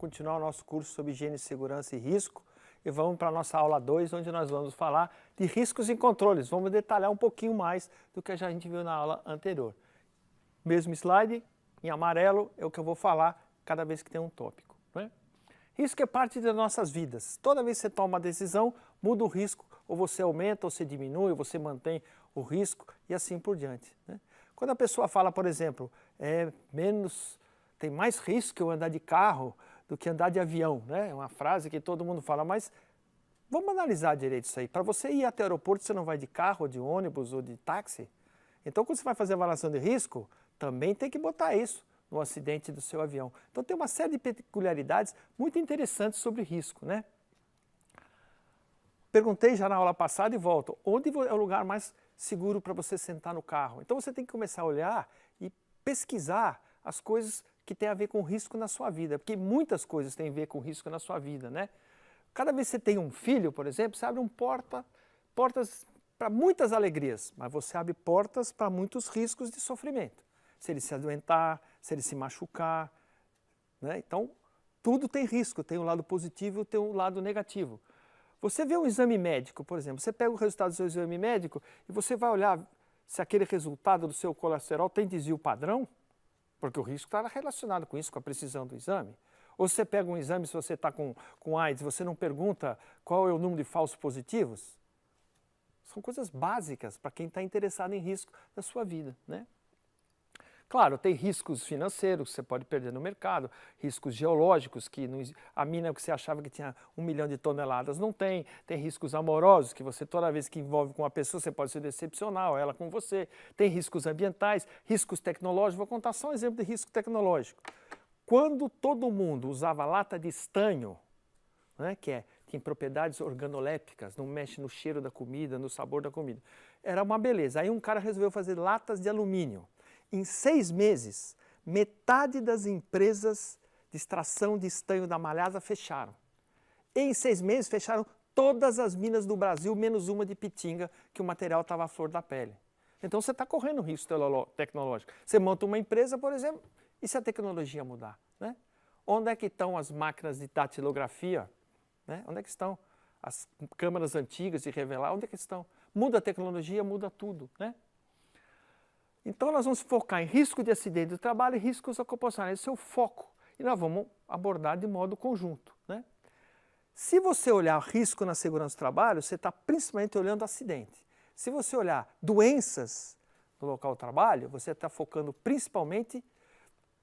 continuar o nosso curso sobre higiene, segurança e risco e vamos para a nossa aula 2, onde nós vamos falar de riscos e controles. Vamos detalhar um pouquinho mais do que a gente viu na aula anterior. Mesmo slide, em amarelo, é o que eu vou falar cada vez que tem um tópico, né? Risco é parte das nossas vidas. Toda vez que você toma uma decisão, muda o risco, ou você aumenta, ou você diminui, ou você mantém o risco e assim por diante, né? Quando a pessoa fala, por exemplo, tem mais risco eu andar de carro do que andar de avião, né? É uma frase que todo mundo fala, mas vamos analisar direito isso aí. Para você ir até o aeroporto, você não vai de carro, ou de ônibus, ou de táxi? Então, quando você vai fazer avaliação de risco, também tem que botar isso no acidente do seu avião. Então, tem uma série de peculiaridades muito interessantes sobre risco, né? Perguntei já na aula passada e volto, onde é o lugar mais seguro para você sentar no carro? Então, você tem que começar a olhar e pesquisar as coisas que têm a ver com risco na sua vida, porque muitas coisas têm a ver com risco na sua vida, né? Cada vez que você tem um filho, por exemplo, você abre portas para muitas alegrias, mas você abre portas para muitos riscos de sofrimento. Se ele se adoentar, se ele se machucar, né? Então, tudo tem risco, tem um lado positivo e tem um lado negativo. Você vê um exame médico, por exemplo, você pega o resultado do seu exame médico e você vai olhar se aquele resultado do seu colesterol tem desvio padrão, porque o risco está relacionado com isso, com a precisão do exame. Ou você pega um exame, se você está com AIDS, você não pergunta qual é o número de falsos positivos? São coisas básicas para quem está interessado em risco da sua vida, né? Claro, tem riscos financeiros que você pode perder no mercado, riscos geológicos, que a mina que você achava que tinha 1 milhão de toneladas não tem, tem riscos amorosos, que você toda vez que envolve com uma pessoa você pode se decepcionar, ou ela com você, tem riscos ambientais, riscos tecnológicos, vou contar só um exemplo de risco tecnológico. Quando todo mundo usava lata de estanho, né, tem propriedades organolépticas, não mexe no cheiro da comida, no sabor da comida, era uma beleza. Aí um cara resolveu fazer latas de alumínio. Em 6 meses, metade das empresas de extração de estanho da Malhasa fecharam. Em 6 meses, fecharam todas as minas do Brasil, menos uma de Pitinga, que o material estava à flor da pele. Então você está correndo risco tecnológico. Você monta uma empresa, por exemplo, e se a tecnologia mudar, né? Onde é que estão as máquinas de datilografia? Né? Onde é que estão as câmeras antigas de revelar? Onde é que estão? Muda a tecnologia, muda tudo, né? Então nós vamos focar em risco de acidente do trabalho e riscos ocupacionais. Esse é o foco. E nós vamos abordar de modo conjunto, né? Se você olhar risco na segurança do trabalho, você está principalmente olhando acidente. Se você olhar doenças no local de trabalho, você está focando principalmente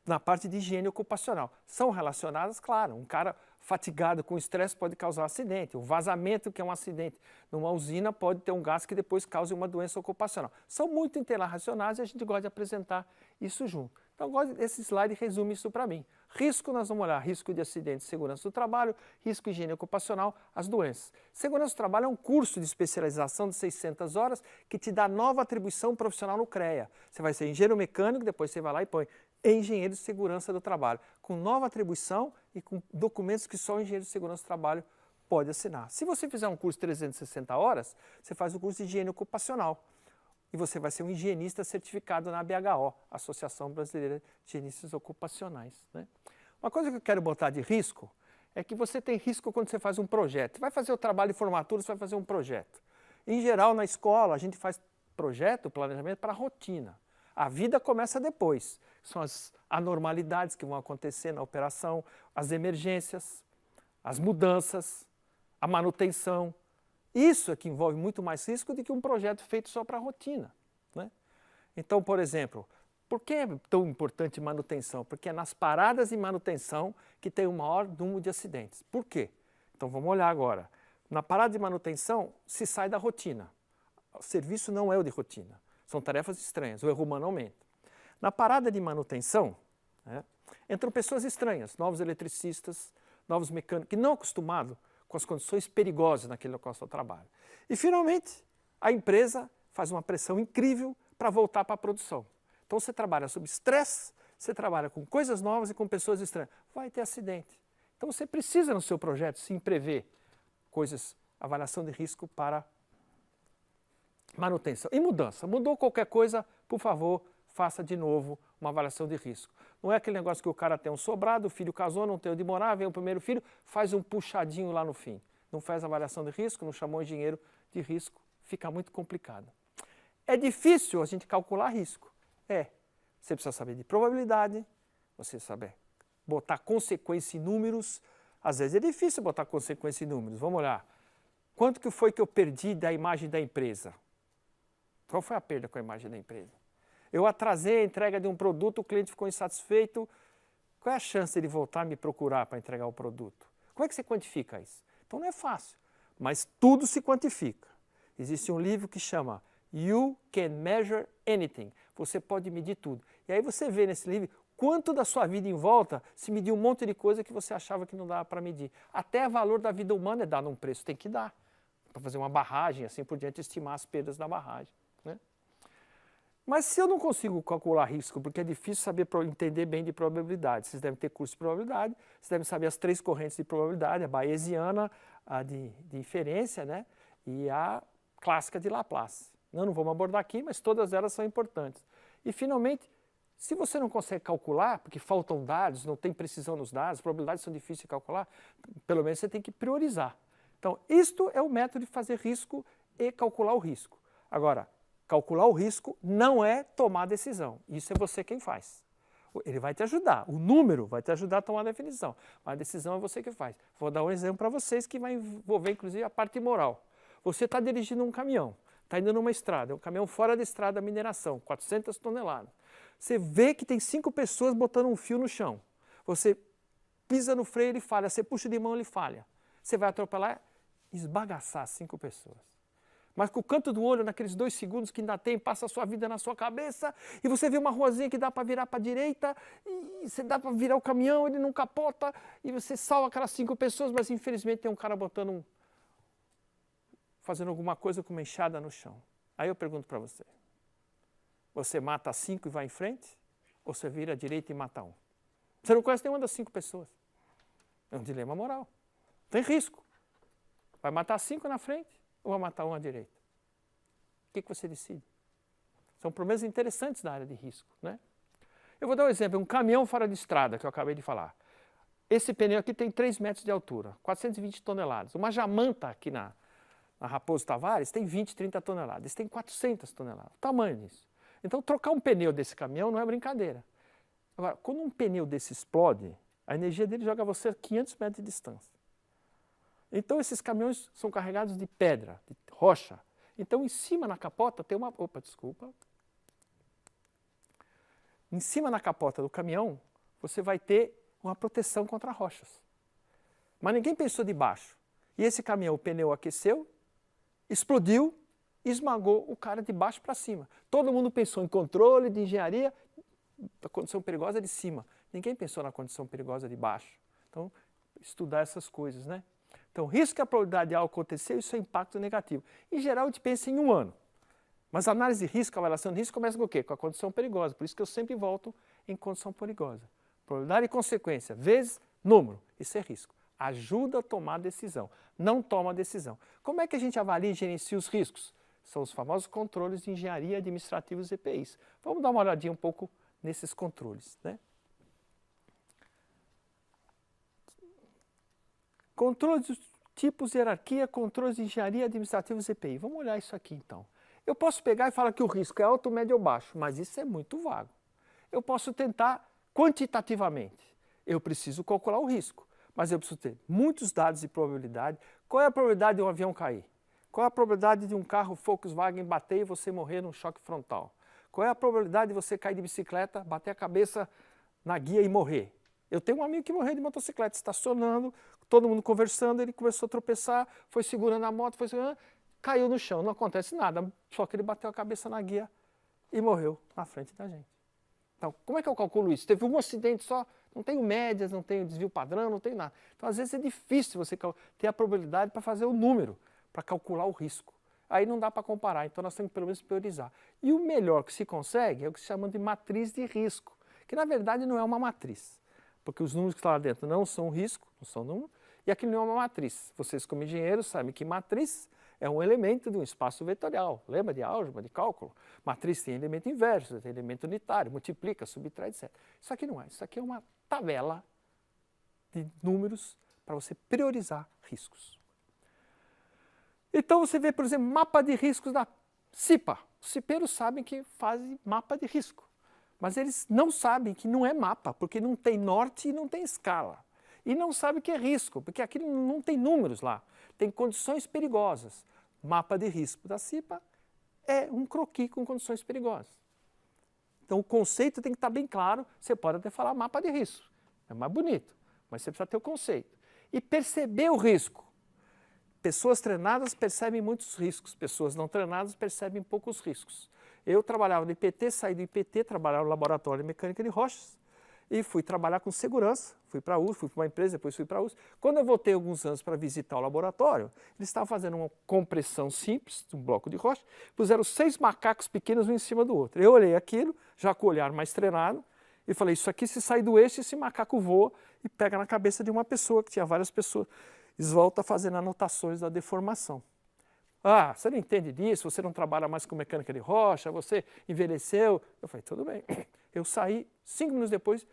na parte de higiene ocupacional. São relacionadas, claro, um cara fatigado com estresse pode causar um acidente, o vazamento, que é um acidente numa usina, pode ter um gás que depois cause uma doença ocupacional. São muito interrelacionados e a gente gosta de apresentar isso junto. Então, esse slide resume isso para mim. Risco, nós vamos olhar risco de acidente, segurança do trabalho, risco de higiene ocupacional, as doenças. Segurança do trabalho é um curso de especialização de 600 horas que te dá nova atribuição profissional no CREA. Você vai ser engenheiro mecânico, depois você vai lá e põe engenheiro de segurança do trabalho, com nova atribuição e com documentos que só o engenheiro de segurança do trabalho pode assinar. Se você fizer um curso de 360 horas, você faz o curso de higiene ocupacional e você vai ser um higienista certificado na ABHO, Associação Brasileira de Higienistas Ocupacionais, né? Uma coisa que eu quero botar de risco é que você tem risco quando você faz um projeto. Você vai fazer o trabalho de formatura, você vai fazer um projeto. Em geral, na escola, a gente faz projeto, planejamento para rotina. A vida começa depois. São as anormalidades que vão acontecer na operação, as emergências, as mudanças, a manutenção. Isso é que envolve muito mais risco do que um projeto feito só para a rotina, né? Então, por exemplo, por que é tão importante manutenção? Porque é nas paradas de manutenção que tem o maior número de acidentes. Por quê? Então vamos olhar agora. Na parada de manutenção se sai da rotina. O serviço não é o de rotina. São tarefas estranhas, o erro humano aumenta. Na parada de manutenção, né, entram pessoas estranhas, novos eletricistas, novos mecânicos, que não acostumados com as condições perigosas naquele local de trabalho. E, finalmente, a empresa faz uma pressão incrível para voltar para a produção. Então, você trabalha sob estresse, você trabalha com coisas novas e com pessoas estranhas. Vai ter acidente. Então, você precisa, no seu projeto, sim, prever coisas, avaliação de risco para manutenção. E mudança. Mudou qualquer coisa, por favor, faça de novo uma avaliação de risco. Não é aquele negócio que o cara tem um sobrado, o filho casou, não tem onde morar, vem o primeiro filho, faz um puxadinho lá no fim. Não faz avaliação de risco, não chamou engenheiro de risco, fica muito complicado. É difícil a gente calcular risco. Você precisa saber de probabilidade, você saber botar consequência em números. Às vezes é difícil botar consequência em números. Vamos olhar. Quanto que foi que eu perdi da imagem da empresa? Qual foi a perda com a imagem da empresa? Eu atrasei a entrega de um produto, o cliente ficou insatisfeito. Qual é a chance de ele voltar a me procurar para entregar o produto? Como é que você quantifica isso? Então não é fácil, mas tudo se quantifica. Existe um livro que chama You Can Measure Anything. Você pode medir tudo. E aí você vê nesse livro quanto da sua vida em volta se mediu um monte de coisa que você achava que não dava para medir. Até o valor da vida humana é dado um preço, tem que dar. Para fazer uma barragem, assim por diante, estimar as perdas da barragem. Né? Mas se eu não consigo calcular risco, porque é difícil saber entender bem de probabilidade, vocês devem ter curso de probabilidade, vocês devem saber as 3 correntes de probabilidade, a bayesiana, a de inferência, né? E a clássica de Laplace. Não vamos abordar aqui, mas todas elas são importantes. E, finalmente, se você não consegue calcular, porque faltam dados, não tem precisão nos dados, as probabilidades são difíceis de calcular, pelo menos você tem que priorizar. Então, isto é o método de fazer risco e calcular o risco. Agora, calcular o risco não é tomar decisão. Isso é você quem faz. Ele vai te ajudar, o número vai te ajudar a tomar a definição, mas a decisão é você que faz. Vou dar um exemplo para vocês que vai envolver, inclusive, a parte moral. Você está dirigindo um caminhão, está indo numa estrada, é um caminhão fora da estrada, mineração, 400 toneladas. Você vê que tem 5 pessoas botando um fio no chão. Você pisa no freio, ele falha. Você puxa de mão, ele falha. Você vai atropelar e esbagaçar 5 pessoas. Mas com o canto do olho, naqueles 2 segundos que ainda tem, passa a sua vida na sua cabeça, e você vê uma ruazinha que dá para virar para a direita, e você dá para virar o caminhão, ele não capota, e você salva aquelas 5 pessoas, mas infelizmente tem um cara fazendo alguma coisa com uma enxada no chão. Aí eu pergunto para você, você mata 5 e vai em frente? Ou você vira à direita e mata 1? Você não conhece nenhuma das 5 pessoas. É um dilema moral. Tem risco. Vai matar 5 na frente ou vai matar 1 à direita? O que você decide? São problemas interessantes da área de risco. Né? Eu vou dar um exemplo, um caminhão fora de estrada, que eu acabei de falar. Esse pneu aqui tem 3 metros de altura, 420 toneladas. Uma jamanta aqui na Raposo Tavares tem 20, 30 toneladas. Esse tem 400 toneladas. O tamanho disso. Então, trocar um pneu desse caminhão não é brincadeira. Agora, quando um pneu desse explode, a energia dele joga você a 500 metros de distância. Então, esses caminhões são carregados de pedra, de rocha. Então, em cima na capota tem uma... Opa, desculpa. Em cima na capota do caminhão, você vai ter uma proteção contra rochas. Mas ninguém pensou de baixo. E esse caminhão, o pneu aqueceu, explodiu, esmagou o cara de baixo para cima. Todo mundo pensou em controle de engenharia, a condição perigosa de cima. Ninguém pensou na condição perigosa de baixo. Então, estudar essas coisas, né? Então, risco e a probabilidade de algo acontecer, isso é impacto negativo. Em geral, a gente pensa em 1 ano. Mas a análise de risco, a avaliação de risco começa com o quê? Com a condição perigosa. Por isso que eu sempre volto em condição perigosa. Probabilidade e consequência, vezes número. Isso é risco. Ajuda a tomar decisão. Não toma decisão. Como é que a gente avalia e gerencia os riscos? São os famosos controles de engenharia administrativa, os EPIs. Vamos dar uma olhadinha um pouco nesses controles. Né? Controles de tipos, hierarquia, controles de engenharia administrativa, os EPI. Vamos olhar isso aqui então. Eu posso pegar e falar que o risco é alto, médio ou baixo, mas isso é muito vago. Eu posso tentar quantitativamente. Eu preciso calcular o risco, mas eu preciso ter muitos dados de probabilidade. Qual é a probabilidade de um avião cair? Qual é a probabilidade de um carro Volkswagen bater e você morrer num choque frontal? Qual é a probabilidade de você cair de bicicleta, bater a cabeça na guia e morrer? Eu tenho um amigo que morreu de motocicleta, estacionando, todo mundo conversando, ele começou a tropeçar, foi segurando a moto, caiu no chão, não acontece nada, só que ele bateu a cabeça na guia e morreu na frente da gente. Então, como é que eu calculo isso? Teve um acidente só, não tenho médias, não tenho desvio padrão, não tenho nada. Então, às vezes é difícil você ter a probabilidade para fazer o número, para calcular o risco. Aí não dá para comparar, então nós temos que pelo menos priorizar. E o melhor que se consegue é o que se chama de matriz de risco, que na verdade não é uma matriz, porque os números que estão lá dentro não são risco, não são números, e aquilo não é uma matriz. Vocês como engenheiros sabem que matriz é um elemento de um espaço vetorial. Lembra de álgebra, de cálculo? Matriz tem elemento inverso, tem elemento unitário, multiplica, subtrai, etc. Isso aqui não é. Isso aqui é uma tabela de números para você priorizar riscos. Então você vê, por exemplo, mapa de riscos da CIPA. Os cipeiros sabem que fazem mapa de risco, mas eles não sabem que não é mapa, porque não tem norte e não tem escala. E não sabem o que é risco, porque aquilo não tem números lá, tem condições perigosas. Mapa de risco da CIPA é um croquis com condições perigosas. Então o conceito tem que estar bem claro, você pode até falar mapa de risco, é mais bonito, mas você precisa ter o conceito. E perceber o risco. Pessoas treinadas percebem muitos riscos, pessoas não treinadas percebem poucos riscos. Eu trabalhava no IPT, saí do IPT, trabalhava no laboratório de mecânica de rochas e fui trabalhar com segurança, fui para a USP, fui para uma empresa, depois fui para a USP. Quando eu voltei alguns anos para visitar o laboratório, eles estavam fazendo uma compressão simples de um bloco de rocha, puseram 6 macacos pequenos um em cima do outro. Eu olhei aquilo, já com o olhar mais treinado, e falei, isso aqui se sai do eixo, esse macaco voa e pega na cabeça de uma pessoa, que tinha várias pessoas. Eles voltam fazendo anotações da deformação. Ah, você não entende disso, você não trabalha mais com mecânica de rocha, você envelheceu. Eu falei, tudo bem. Eu saí, 5 minutos depois,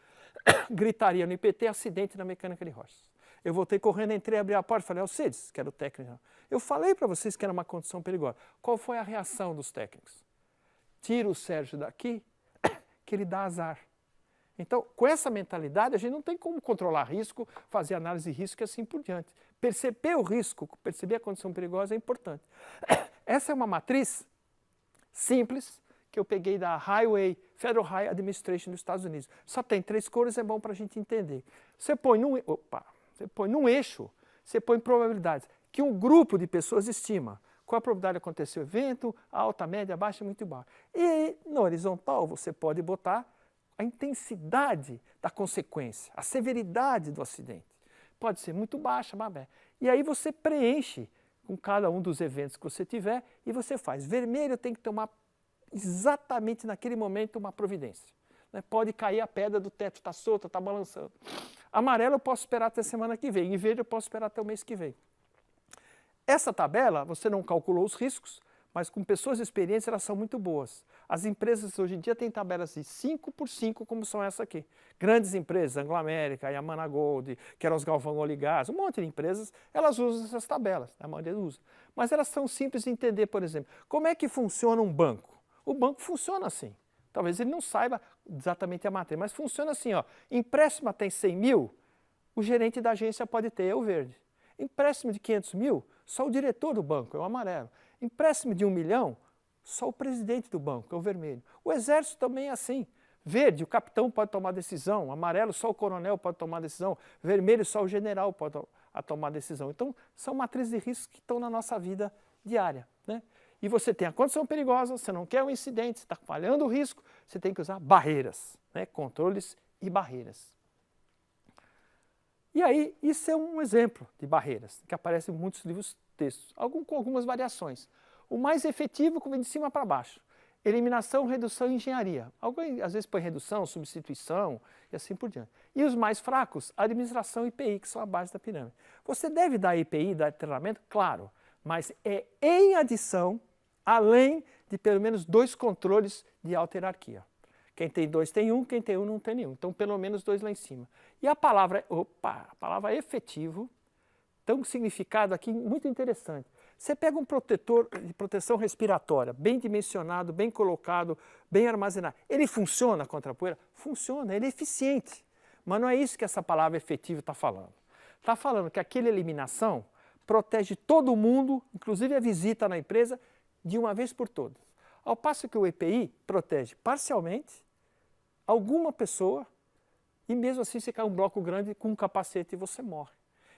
gritaria no IPT, acidente na mecânica de rochas. Eu voltei correndo, entrei, abri a porta e falei, Alcides, que era o técnico. Eu falei para vocês que era uma condição perigosa. Qual foi a reação dos técnicos? Tira o Sérgio daqui, que ele dá azar. Então, com essa mentalidade, a gente não tem como controlar risco, fazer análise de risco e assim por diante. Perceber o risco, perceber a condição perigosa é importante. Essa é uma matriz simples que eu peguei da Federal Highway Administration dos Estados Unidos. Só tem 3 cores, é bom para a gente entender. Você põe num eixo, você põe probabilidades que um grupo de pessoas estima. Qual a probabilidade de acontecer o evento, alta, média, baixa, muito baixa. E no horizontal você pode botar a intensidade da consequência, a severidade do acidente. Pode ser muito baixa, babé. E aí você preenche com cada um dos eventos que você tiver e você faz. Vermelho tem que tomar exatamente naquele momento uma providência. Pode cair a pedra do teto, está solta, está balançando. Amarelo eu posso esperar até a semana que vem, e verde eu posso esperar até o mês que vem. Essa tabela, você não calculou os riscos, mas com pessoas experientes elas são muito boas. As empresas hoje em dia têm tabelas de 5x5, como são essa aqui. Grandes empresas, Anglo América, Yamana Gold, que eram os Galvão Oligás, um monte de empresas, elas usam essas tabelas, a maioria usa. Mas elas são simples de entender, por exemplo. Como é que funciona um banco? O banco funciona assim. Talvez ele não saiba exatamente a matéria, mas funciona assim, ó. Empréstimo tem 100 mil, o gerente da agência pode ter, é o verde. Empréstimo de 500 mil, só o diretor do banco, é o amarelo. Empréstimo de 1 milhão, só o presidente do banco, é o vermelho. O exército também é assim. Verde, o capitão pode tomar decisão. Amarelo, só o coronel pode tomar decisão. Vermelho, só o general pode tomar decisão. Então, são matrizes de risco que estão na nossa vida diária, né? E você tem a condição perigosa, você não quer um incidente, você está falhando o risco, você tem que usar barreiras, né? Controles e barreiras. E aí, isso é um exemplo de barreiras, que aparece em muitos livros textos, com algumas variações. O mais efetivo vem de cima para baixo. Eliminação, redução e engenharia. Alguém às vezes põe redução, substituição e assim por diante. E os mais fracos, administração e IPI, que são a base da pirâmide. Você deve dar IPI, dar treinamento? Claro, mas é em adição, além de pelo menos 2 controles de alta hierarquia. Quem tem 2 tem 1, quem tem 1 não tem nenhum. Então, pelo menos 2 lá em cima. E a palavra efetivo, tem um significado aqui muito interessante. Você pega um protetor de proteção respiratória, bem dimensionado, bem colocado, bem armazenado. Ele funciona contra a poeira? Funciona, ele é eficiente. Mas não é isso que essa palavra efetivo está falando. Está falando que aquela eliminação protege todo mundo, inclusive a visita na empresa, de uma vez por todas. Ao passo que o EPI protege parcialmente alguma pessoa e mesmo assim se cai um bloco grande com um capacete e você morre.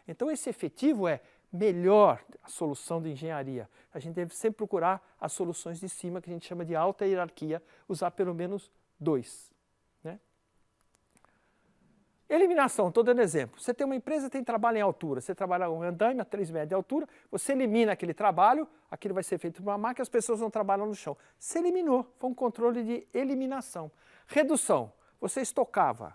Então esse efetivo é melhor a solução de engenharia. A gente deve sempre procurar as soluções de cima, que a gente chama de alta hierarquia, usar pelo menos 2. Né? Eliminação, estou dando exemplo. Você tem uma empresa que tem trabalho em altura, você trabalha um andaime a 3 metros de altura, você elimina aquele trabalho, aquilo vai ser feito por uma máquina, as pessoas não trabalham no chão. Você eliminou, foi um controle de eliminação. Redução, você estocava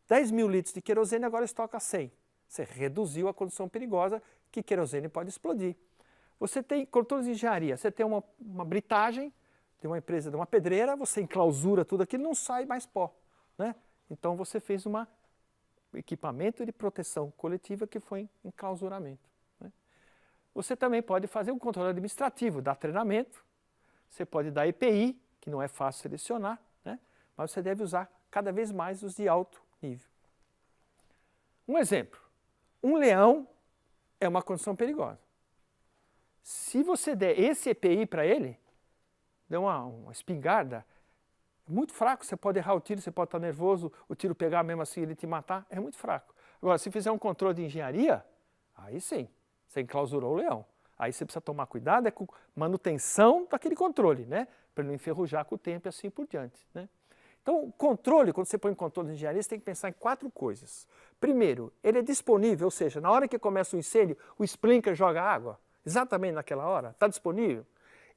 10 mil litros de querosene, agora estoca 100. Você reduziu a condição perigosa que querosene pode explodir. Você tem controles de engenharia, você tem uma britagem de uma empresa, de uma pedreira, você enclausura tudo aquilo, não sai mais pó, né? Então você fez um equipamento de proteção coletiva que foi enclausuramento, né? Você também pode fazer um controle administrativo, dar treinamento, você pode dar EPI, que não é fácil selecionar, né? Mas você deve usar cada vez mais os de alto nível. Um exemplo, um leão é uma condição perigosa. Se você der esse EPI para ele, der uma espingarda, é muito fraco, você pode errar o tiro, você pode estar nervoso, o tiro pegar mesmo assim ele te matar, é muito fraco. Agora, se fizer um controle de engenharia, aí sim, você enclausurou o leão. Aí você precisa tomar cuidado com manutenção daquele controle, né? Para não enferrujar com o tempo e assim por diante, né? Então, o controle, quando você põe controle de engenharia, você tem que pensar em 4 coisas. Primeiro, ele é disponível, ou seja, na hora que começa o incêndio, o sprinkler joga água, exatamente naquela hora, está disponível.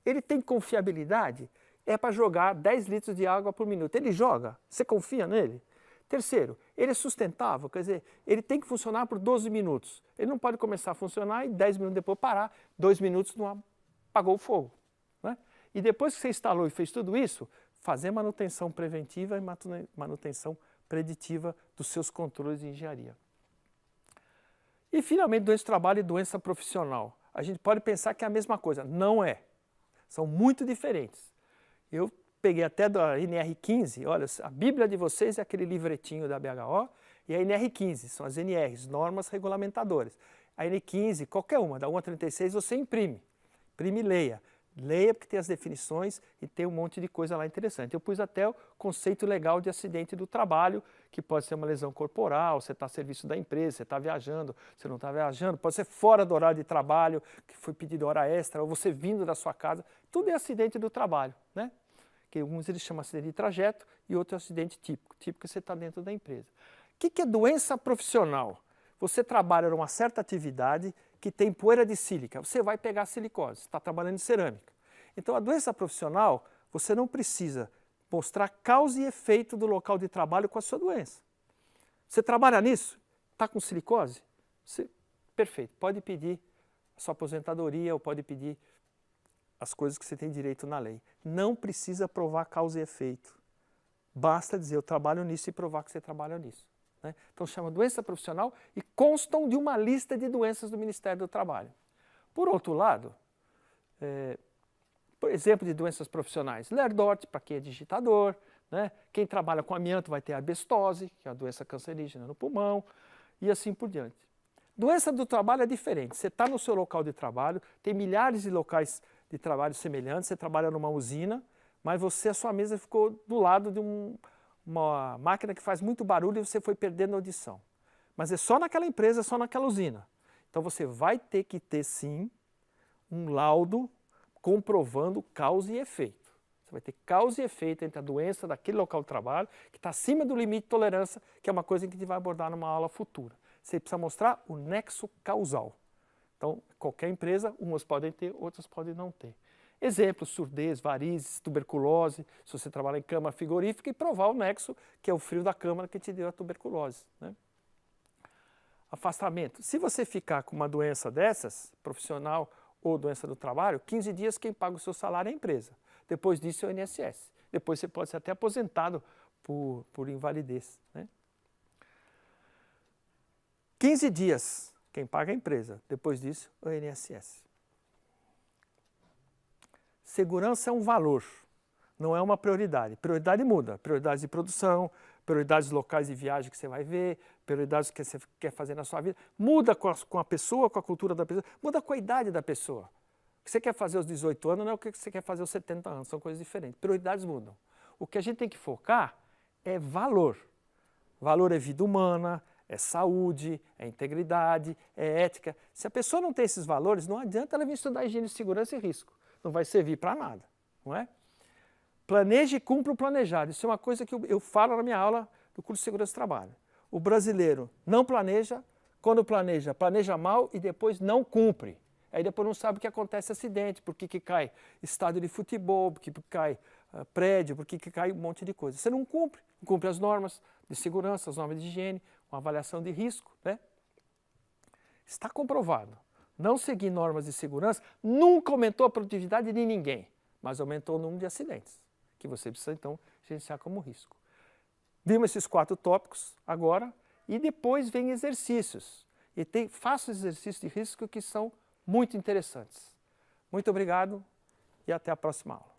Ele tem confiabilidade, é para jogar 10 litros de água por minuto. Ele joga, você confia nele? Terceiro, ele é sustentável, quer dizer, ele tem que funcionar por 12 minutos. Ele não pode começar a funcionar e 10 minutos depois parar, 2 minutos não apagou o fogo, né? E depois que você instalou e fez tudo isso, fazer manutenção preventiva e manutenção preditiva dos seus controles de engenharia. E finalmente, doença do trabalho e doença profissional. A gente pode pensar que é a mesma coisa, não é. São muito diferentes. Eu peguei até da NR15, olha, a Bíblia de vocês é aquele livretinho da BHO, e a NR15, são as NRs, normas regulamentadoras. A N15, qualquer uma, da 1 a 36, você imprime e leia. Leia porque tem as definições e tem um monte de coisa lá interessante. Eu pus até o conceito legal de acidente do trabalho, que pode ser uma lesão corporal, você está a serviço da empresa, você está viajando, você não está viajando, pode ser fora do horário de trabalho, que foi pedido hora extra, ou você vindo da sua casa, tudo é acidente do trabalho, né? Que alguns eles chamam acidente de trajeto e outro acidente típico, que você está dentro da empresa. O que é doença profissional? Você trabalha numa certa atividade que tem poeira de sílica, você vai pegar silicose, está trabalhando em cerâmica. Então a doença profissional, você não precisa mostrar causa e efeito do local de trabalho com a sua doença. Você trabalha nisso? Está com silicose? Perfeito, pode pedir a sua aposentadoria ou pode pedir as coisas que você tem direito na lei. Não precisa provar causa e efeito. Basta dizer, eu trabalho nisso e provar que você trabalha nisso, né? Então chama doença profissional e constam de uma lista de doenças do Ministério do Trabalho. Por outro lado, por exemplo de doenças profissionais, Lerdort, para quem é digitador, né? Quem trabalha com amianto vai ter asbestose, que é uma doença cancerígena no pulmão, e assim por diante. Doença do trabalho é diferente, você está no seu local de trabalho, tem milhares de locais de trabalho semelhantes, você trabalha numa usina, mas a sua mesa ficou do lado de uma máquina que faz muito barulho e você foi perdendo a audição. Mas é só naquela empresa, só naquela usina. Então você vai ter que ter sim um laudo comprovando causa e efeito. Você vai ter causa e efeito entre a doença daquele local de trabalho, que está acima do limite de tolerância, que é uma coisa que a gente vai abordar numa aula futura. Você precisa mostrar o nexo causal. Então, qualquer empresa, umas podem ter, outras podem não ter. Exemplos, surdez, varizes, tuberculose, se você trabalha em câmara frigorífica, e provar o nexo, que é o frio da câmara que te deu a tuberculose, né? Afastamento. Se você ficar com uma doença dessas, profissional ou doença do trabalho, 15 dias quem paga o seu salário é a empresa. Depois disso é o INSS. Depois você pode ser até aposentado por invalidez, né? 15 dias, quem paga é a empresa. Depois disso, o INSS. Segurança é um valor, não é uma prioridade. Prioridade muda. Prioridades de produção, prioridades locais de viagem que você vai ver, prioridades que você quer fazer na sua vida. Muda com a pessoa, com a cultura da pessoa, muda com a idade da pessoa. O que você quer fazer aos 18 anos não é o que você quer fazer aos 70 anos, são coisas diferentes. Prioridades mudam. O que a gente tem que focar é valor. Valor é vida humana, é saúde, é integridade, é ética. Se a pessoa não tem esses valores, não adianta ela vir estudar higiene, segurança e risco. Não vai servir para nada, não é? Planeje e cumpra o planejado. Isso é uma coisa que eu falo na minha aula do curso de Segurança do Trabalho. O brasileiro não planeja, quando planeja, planeja mal e depois não cumpre. Aí depois não sabe o que acontece acidente, por que cai estádio de futebol, por que cai prédio, por que cai um monte de coisa. Você não cumpre as normas de segurança, as normas de higiene, uma avaliação de risco, né? Está comprovado. não seguir normas de segurança, nunca aumentou a produtividade de ninguém, mas aumentou o número de acidentes, que você precisa então gerenciar como risco. Vimos esses 4 tópicos agora e depois vem exercícios. E faça exercícios de risco que são muito interessantes. Muito obrigado e até a próxima aula.